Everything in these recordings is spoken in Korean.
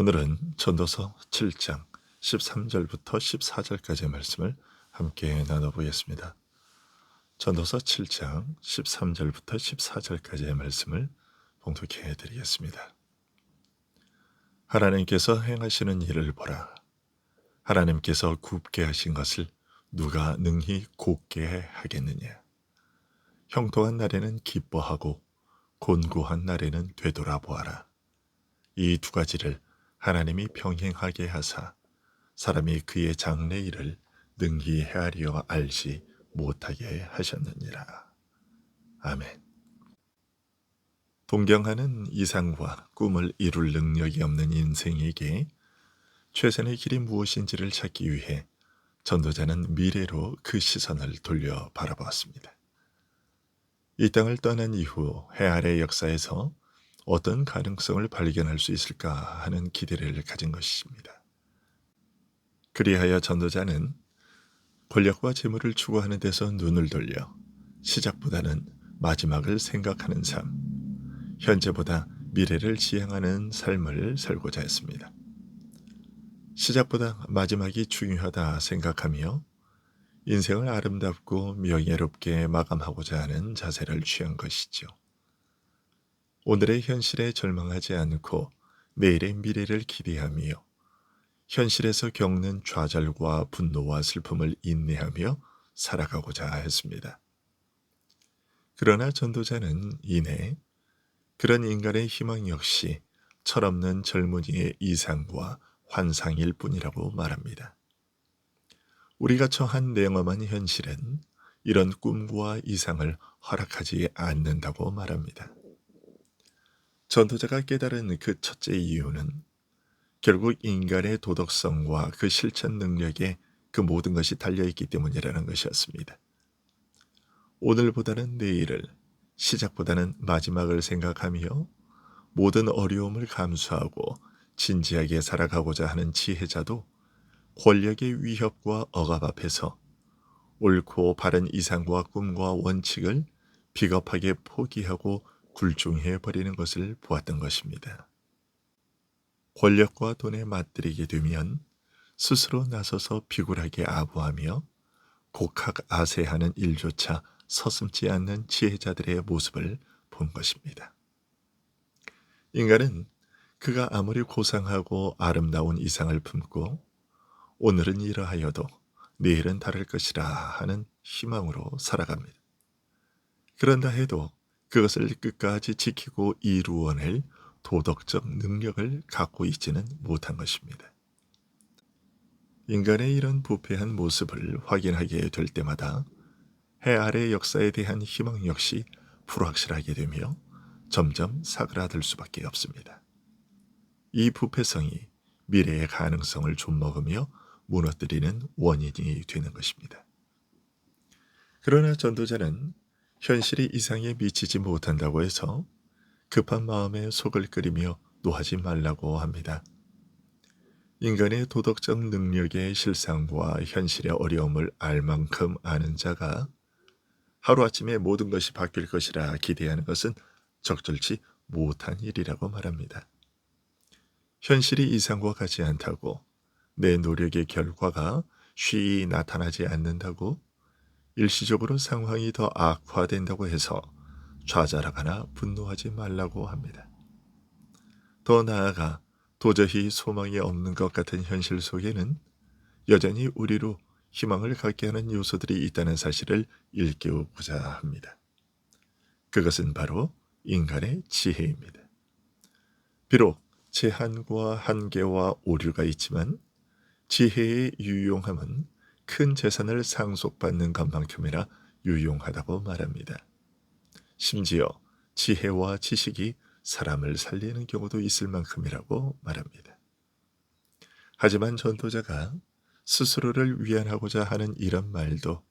오늘은 전도서 7장 13절부터 14절까지의 말씀을 함께 나눠보겠습니다. 전도서 7장 13절부터 14절까지의 말씀을 봉독해 드리겠습니다. 하나님께서 행하시는 일을 보라. 하나님께서 굽게 하신 것을 누가 능히 곧게 하겠느냐. 형통한 날에는 기뻐하고 곤고한 날에는 되돌아보아라. 이 두 가지를 하나님이 병행하게 하사 사람이 그의 장래 일을 능히 헤아려 알지 못하게 하셨느니라. 아멘. 동경하는 이상과 꿈을 이룰 능력이 없는 인생에게 최선의 길이 무엇인지를 찾기 위해 전도자는 미래로 그 시선을 돌려 바라보았습니다. 이 땅을 떠난 이후 해 아래 역사에서 어떤 가능성을 발견할 수 있을까 하는 기대를 가진 것입니다. 그리하여 전도자는 권력과 재물을 추구하는 데서 눈을 돌려 시작보다는 마지막을 생각하는 삶, 현재보다 미래를 지향하는 삶을 살고자 했습니다. 시작보다 마지막이 중요하다 생각하며 인생을 아름답고 명예롭게 마감하고자 하는 자세를 취한 것이죠. 오늘의 현실에 절망하지 않고 내일의 미래를 기대하며 현실에서 겪는 좌절과 분노와 슬픔을 인내하며 살아가고자 했습니다. 그러나 전도자는 이내 그런 인간의 희망 역시 철없는 젊은이의 이상과 환상일 뿐이라고 말합니다. 우리가 처한 냉엄한 현실은 이런 꿈과 이상을 허락하지 않는다고 말합니다. 전도자가 깨달은 그 첫째 이유는 결국 인간의 도덕성과 그 실천 능력에 그 모든 것이 달려있기 때문이라는 것이었습니다. 오늘보다는 내일을, 시작보다는 마지막을 생각하며 모든 어려움을 감수하고 진지하게 살아가고자 하는 지혜자도 권력의 위협과 억압 앞에서 옳고 바른 이상과 꿈과 원칙을 비겁하게 포기하고 굴종해 버리는 것을 보았던 것입니다. 권력과 돈에 맞들이게 되면 스스로 나서서 비굴하게 아부하며 곡학아세하는 일조차 서슴지 않는 지혜자들의 모습을 본 것입니다. 인간은 그가 아무리 고상하고 아름다운 이상을 품고 오늘은 이러하여도 내일은 다를 것이라 하는 희망으로 살아갑니다. 그런다 해도 그것을 끝까지 지키고 이루어낼 도덕적 능력을 갖고 있지는 못한 것입니다. 인간의 이런 부패한 모습을 확인하게 될 때마다 해 아래 역사에 대한 희망 역시 불확실하게 되며 점점 사그라들 수밖에 없습니다. 이 부패성이 미래의 가능성을 좀먹으며 무너뜨리는 원인이 되는 것입니다. 그러나 전도자는 현실이 이상에 미치지 못한다고 해서 급한 마음에 속을 끓이며 노하지 말라고 합니다. 인간의 도덕적 능력의 실상과 현실의 어려움을 알 만큼 아는 자가 하루아침에 모든 것이 바뀔 것이라 기대하는 것은 적절치 못한 일이라고 말합니다. 현실이 이상과 같지 않다고, 내 노력의 결과가 쉬이 나타나지 않는다고, 일시적으로 상황이 더 악화된다고 해서 좌절하거나 분노하지 말라고 합니다. 더 나아가 도저히 소망이 없는 것 같은 현실 속에는 여전히 우리로 희망을 갖게 하는 요소들이 있다는 사실을 일깨우고자 합니다. 그것은 바로 인간의 지혜입니다. 비록 제한과 한계와 오류가 있지만 지혜의 유용함은 큰 재산을 상속받는 것만큼이나 유용하다고 말합니다. 심지어 지혜와 지식이 사람을 살리는 경우도 있을 만큼이라고 말합니다. 하지만 전도자가 스스로를 위안하고자 하는 이런 말도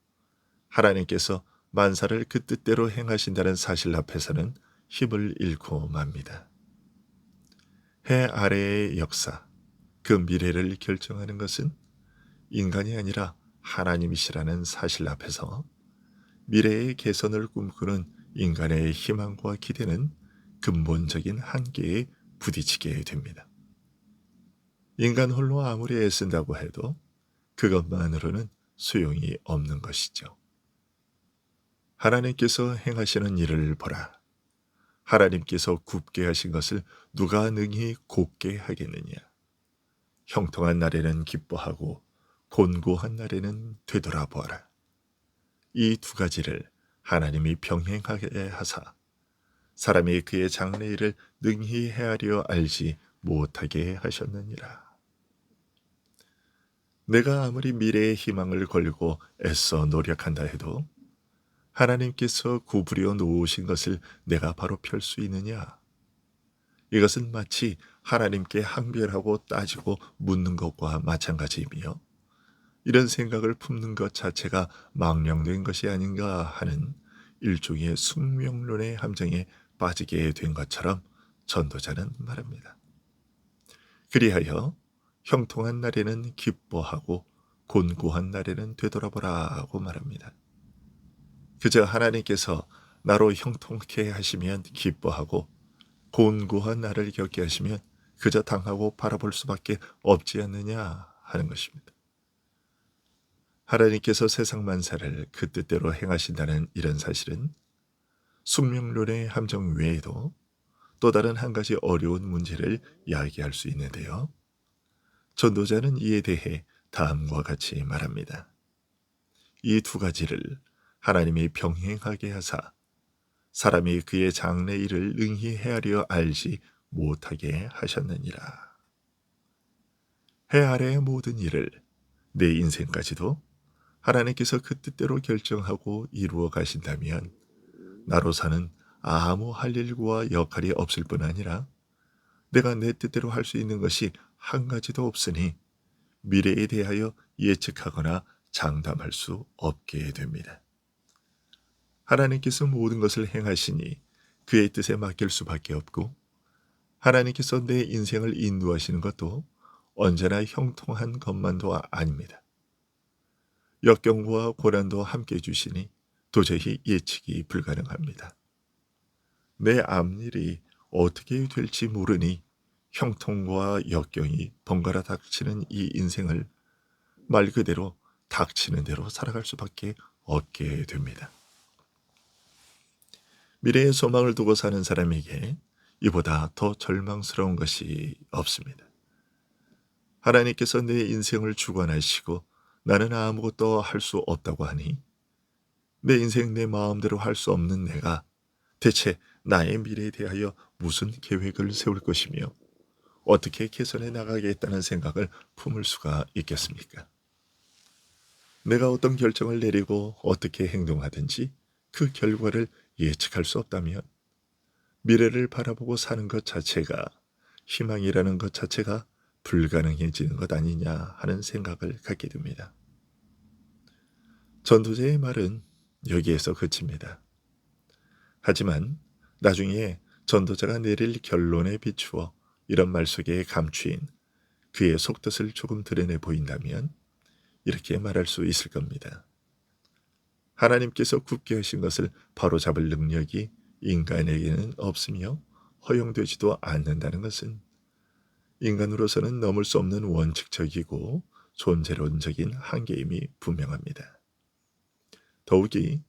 하나님께서 만사를 그 뜻대로 행하신다는 사실 앞에서는 힘을 잃고 맙니다. 해 아래의 역사, 그 미래를 결정하는 것은 인간이 아니라 하나님이시라는 사실 앞에서 미래의 개선을 꿈꾸는 인간의 희망과 기대는 근본적인 한계에 부딪히게 됩니다. 인간 홀로 아무리 애쓴다고 해도 그것만으로는 소용이 없는 것이죠. 하나님께서 행하시는 일을 보라. 하나님께서 굽게 하신 것을 누가 능히 곱게 하겠느냐. 형통한 날에는 기뻐하고 곤고한 날에는 되돌아보아라. 이 두 가지를 하나님이 병행하게 하사 사람이 그의 장래일을 능히 헤아려 알지 못하게 하셨느니라. 내가 아무리 미래의 희망을 걸고 애써 노력한다 해도 하나님께서 구부려 놓으신 것을 내가 바로 펼 수 있느냐? 이것은 마치 하나님께 항변하고 따지고 묻는 것과 마찬가지이며 이런 생각을 품는 것 자체가 망령된 것이 아닌가 하는 일종의 숙명론의 함정에 빠지게 된 것처럼 전도자는 말합니다. 그리하여 형통한 날에는 기뻐하고 곤고한 날에는 되돌아보라고 말합니다. 그저 하나님께서 나로 형통케 하시면 기뻐하고 곤고한 날을 겪게 하시면 그저 당하고 바라볼 수밖에 없지 않느냐 하는 것입니다. 하나님께서 세상 만사를 그 뜻대로 행하신다는 이런 사실은 숙명론의 함정 외에도 또 다른 한 가지 어려운 문제를 야기할 수 있는데요. 전도자는 이에 대해 다음과 같이 말합니다. 이 두 가지를 하나님이 병행하게 하사 사람이 그의 장래 일을 능히 헤아려 알지 못하게 하셨느니라. 해 아래의 모든 일을 내 인생까지도 하나님께서 그 뜻대로 결정하고 이루어 가신다면 나로서는 아무 할 일과 역할이 없을 뿐 아니라 내가 내 뜻대로 할 수 있는 것이 한 가지도 없으니 미래에 대하여 예측하거나 장담할 수 없게 됩니다. 하나님께서 모든 것을 행하시니 그의 뜻에 맡길 수밖에 없고 하나님께서 내 인생을 인도하시는 것도 언제나 형통한 것만도 아닙니다. 역경과 고난도 함께 주시니 도저히 예측이 불가능합니다. 내 앞일이 어떻게 될지 모르니 형통과 역경이 번갈아 닥치는 이 인생을 말 그대로 닥치는 대로 살아갈 수밖에 없게 됩니다. 미래의 소망을 두고 사는 사람에게 이보다 더 절망스러운 것이 없습니다. 하나님께서 내 인생을 주관하시고 나는 아무것도 할 수 없다고 하니 내 인생 내 마음대로 할 수 없는 내가 대체 나의 미래에 대하여 무슨 계획을 세울 것이며 어떻게 개선해 나가겠다는 생각을 품을 수가 있겠습니까? 내가 어떤 결정을 내리고 어떻게 행동하든지 그 결과를 예측할 수 없다면 미래를 바라보고 사는 것 자체가 희망이라는 것 자체가 불가능해지는 것 아니냐 하는 생각을 갖게 됩니다. 전도자의 말은 여기에서 그칩니다. 하지만 나중에 전도자가 내릴 결론에 비추어 이런 말 속에 감추인 그의 속뜻을 조금 드러내 보인다면 이렇게 말할 수 있을 겁니다. 하나님께서 굳게 하신 것을 바로잡을 능력이 인간에게는 없으며 허용되지도 않는다는 것은 인간으로서는 넘을 수 없는 원칙적이고 존재론적인 한계임이 분명합니다. 더욱이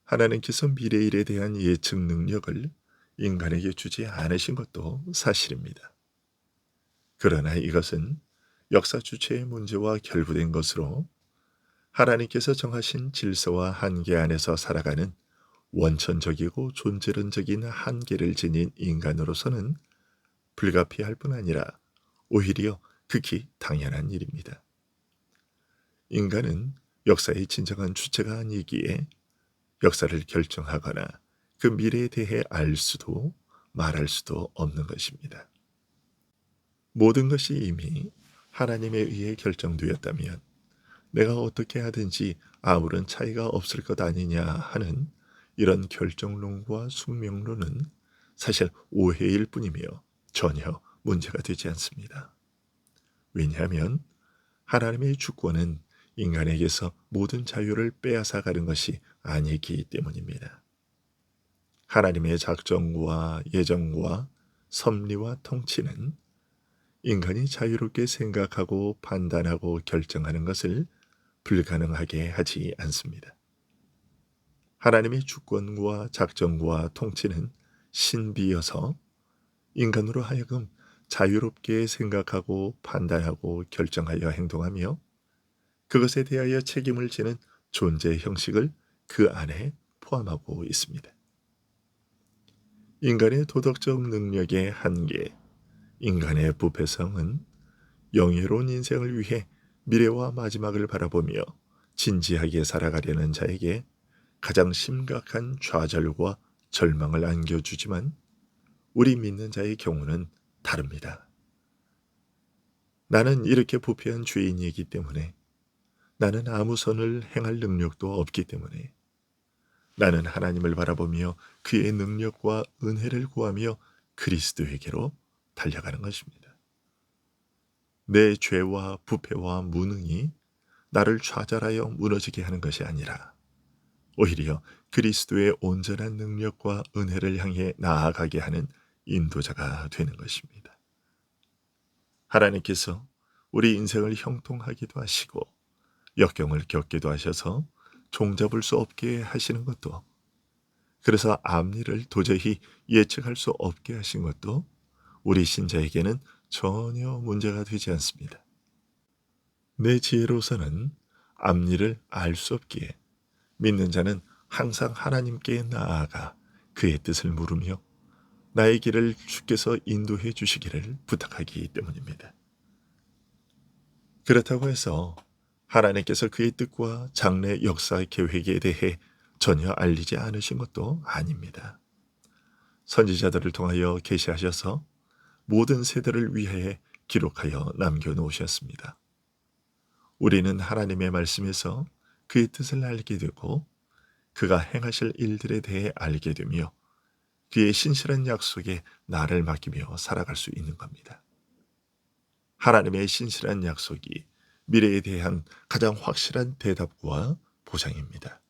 하나님께서 미래일에 대한 예측 능력을 인간에게 주지 않으신 것도 사실입니다. 그러나 이것은 역사 주체의 문제와 결부된 것으로 하나님께서 정하신 질서와 한계 안에서 살아가는 원천적이고 존재론적인 한계를 지닌 인간으로서는 불가피할 뿐 아니라 오히려 극히 당연한 일입니다. 인간은 역사의 진정한 주체가 아니기에 역사를 결정하거나 그 미래에 대해 알 수도 말할 수도 없는 것입니다. 모든 것이 이미 하나님에 의해 결정되었다면 내가 어떻게 하든지 아무런 차이가 없을 것 아니냐 하는 이런 결정론과 숙명론은 사실 오해일 뿐이며 전혀 문제가 되지 않습니다. 왜냐하면 하나님의 주권은 인간에게서 모든 자유를 빼앗아가는 것이 아니기 때문입니다. 하나님의 작정과 예정과 섭리와 통치는 인간이 자유롭게 생각하고 판단하고 결정하는 것을 불가능하게 하지 않습니다. 하나님의 주권과 작정과 통치는 신비여서 인간으로 하여금 자유롭게 생각하고 판단하고 결정하여 행동하며 그것에 대하여 책임을 지는 존재 형식을 그 안에 포함하고 있습니다. 인간의 도덕적 능력의 한계, 인간의 부패성은 영예로운 인생을 위해 미래와 마지막을 바라보며 진지하게 살아가려는 자에게 가장 심각한 좌절과 절망을 안겨주지만 우리 믿는 자의 경우는 다릅니다. 나는 이렇게 부패한 죄인이기 때문에, 나는 아무 선을 행할 능력도 없기 때문에, 나는 하나님을 바라보며 그의 능력과 은혜를 구하며 그리스도에게로 달려가는 것입니다. 내 죄와 부패와 무능이 나를 좌절하여 무너지게 하는 것이 아니라 오히려 그리스도의 온전한 능력과 은혜를 향해 나아가게 하는 인도자가 되는 것입니다. 하나님께서 우리 인생을 형통하기도 하시고 역경을 겪기도 하셔서 종잡을 수 없게 하시는 것도, 그래서 앞일을 도저히 예측할 수 없게 하신 것도 우리 신자에게는 전혀 문제가 되지 않습니다. 내 지혜로서는 앞일을 알 수 없기에 믿는 자는 항상 하나님께 나아가 그의 뜻을 물으며 나의 길을 주께서 인도해 주시기를 부탁하기 때문입니다. 그렇다고 해서 하나님께서 그의 뜻과 장래 역사 계획에 대해 전혀 알리지 않으신 것도 아닙니다. 선지자들을 통하여 계시하셔서 모든 세대를 위해 기록하여 남겨놓으셨습니다. 우리는 하나님의 말씀에서 그의 뜻을 알게 되고 그가 행하실 일들에 대해 알게 되며 그의 신실한 약속에 나를 맡기며 살아갈 수 있는 겁니다. 하나님의 신실한 약속이 미래에 대한 가장 확실한 대답과 보장입니다.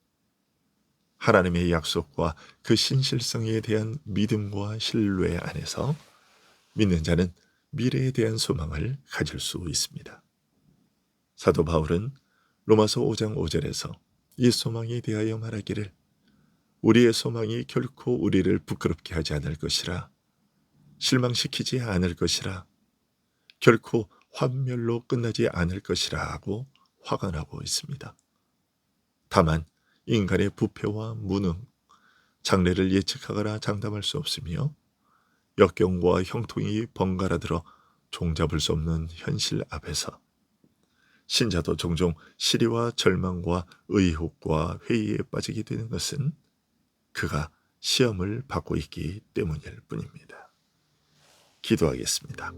하나님의 약속과 그 신실성에 대한 믿음과 신뢰 안에서 믿는 자는 미래에 대한 소망을 가질 수 있습니다. 사도 바울은 로마서 5장 5절에서 이 소망에 대하여 말하기를 우리의 소망이 결코 우리를 부끄럽게 하지 않을 것이라, 실망시키지 않을 것이라, 결코 환멸로 끝나지 않을 것이라 하고 화관하고 있습니다. 다만 인간의 부패와 무능, 장래를 예측하거나 장담할 수 없으며 역경과 형통이 번갈아 들어 종잡을 수 없는 현실 앞에서 신자도 종종 시리와 절망과 의혹과 회의에 빠지게 되는 것은 그가 시험을 받고 있기 때문일 뿐입니다. 기도하겠습니다.